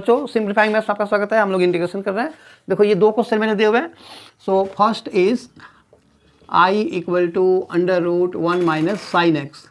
बच्चों, simplifying maths आपका स्वागत है। हम लोग इंटीग्रेशन कर रहे हैं। देखो ये 2 क्वेश्चन मैंने दिए हुए हैं। So first is I equal to under root 1 minus sine x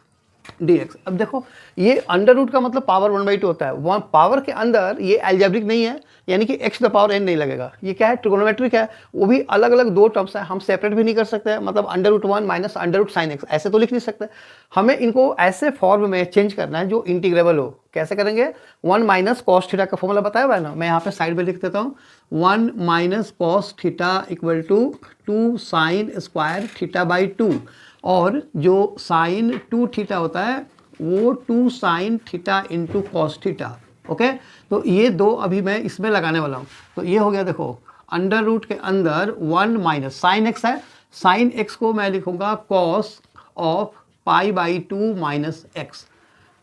dx। अब देखो ये अंडर रूट का मतलब पावर 1/2 होता है। वहाँ पावर के अंदर ये एल्जेब्रिक नहीं है, यानी कि x द पावर n नहीं लगेगा। ये क्या है, ट्रिगोनोमेट्रिक है, वो भी अलग अलग 2 टर्म्स है। हम सेपरेट भी नहीं कर सकते हैं, मतलब under root 1 minus under root sine x ऐसे तो लिख नहीं सकते। हमें इनको ऐसे फॉर्म में चेंज करना है जो इंटीग्रेबल हो। कैसे करेंगे, 1 माइनस कॉस थीटा का फॉर्मूला बताया हुआ है ना, मैं यहाँ पे साइड में लिख देता हूँ। 1 minus cos theta equal to 2 sine square theta by 2, और जो साइन 2 थीटा होता है वो 2 sine theta into cos theta. Okay, तो ये 2 अभी मैं इसमें लगाने वाला हूँ। तो ये हो गया, देखो अंडर रूट के अंदर 1 माइनस साइन एक्स है, साइन एक्स को मैं लिखूंगा cos of pi by 2 minus x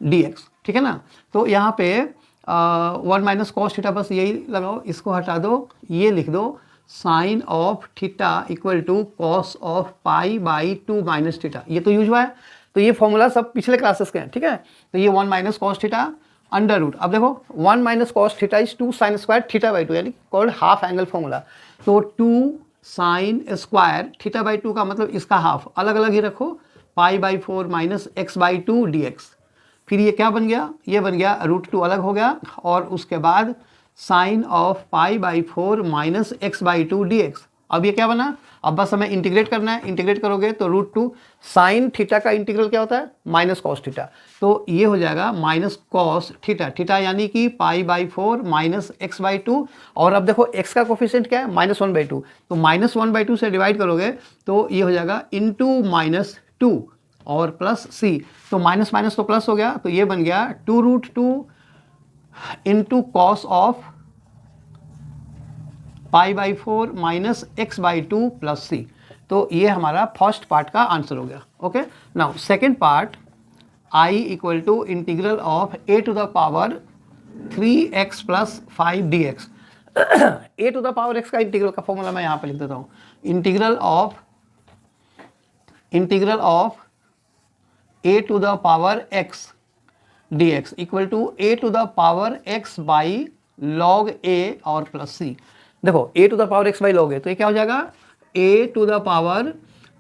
D x, ठीक है ना। तो यहाँ पे 1 माइनस कॉस थीटा, बस यही लगाओ, इसको हटा दो, ये लिख दो sine of theta equal to cos of pi by 2 minus theta. ये तो यूज हुआ है, तो ये फॉर्मूला सब पिछले क्लासेस के हैं, ठीक है। तो ये 1 minus cos theta under root, अब देखो 1 minus cos theta is 2 sine square theta by 2, यानी कॉल्ड हाफ एंगल फॉर्मूला। तो 2 साइन स्क्वायर थीटा बाई 2 का मतलब इसका हाफ, अलग अलग ही रखो, पाई by 4 minus x by 2 D x. फिर ये क्या बन गया, ये बन गया √2 अलग हो गया, और उसके बाद sine of pi by 4 minus x by 2 D x. अब ये क्या बना, अब बस हमें इंटीग्रेट करना है। इंटीग्रेट करोगे तो √2 साइन थीटा का इंटीग्रल क्या होता है, माइनस कॉस थीटा। तो ये हो जाएगा माइनस कॉस थीटा, थीटा यानी कि पाई बाई 4 माइनस एक्स बाई 2, और अब देखो एक्स का कोफिशिएंट क्या है, -1/2। तो -1/2 से डिवाइड करोगे तो ये हो जाएगा इंटू -2 और प्लस सी। तो माइनस माइनस तो प्लस हो गया, तो ये बन गया 2√2 into cos of pi by 4 minus x by 2 plus C. तो ये हमारा फर्स्ट पार्ट का आंसर हो गया। Okay, now second part, I equal to integral of a to the power 3x plus 5 dx। a to the power x का integral का formula मैं यहाँ पे लिख देता हूँ। Integral of a to the power x dx equal to a to the power x by log a और plus c। देखो a to the power x by log a, तो ये क्या हो जाएगा, a to the power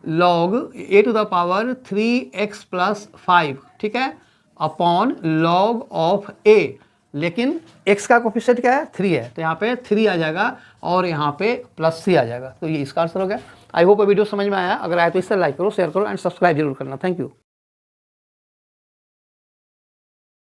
log a to the power 3x plus 5, ठीक है, upon log of a। लेकिन x का कोफिशिएंट क्या है, 3 है, तो यहाँ पे 3 आ जाएगा और यहाँ पे प्लस c आ जाएगा। तो ये इसका आंसर हो गया। आई होप वीडियो समझ में आया। अगर आया तो इससे लाइक करो, शेयर करो एंड सब्सक्राइब जरूर करना। Thank you.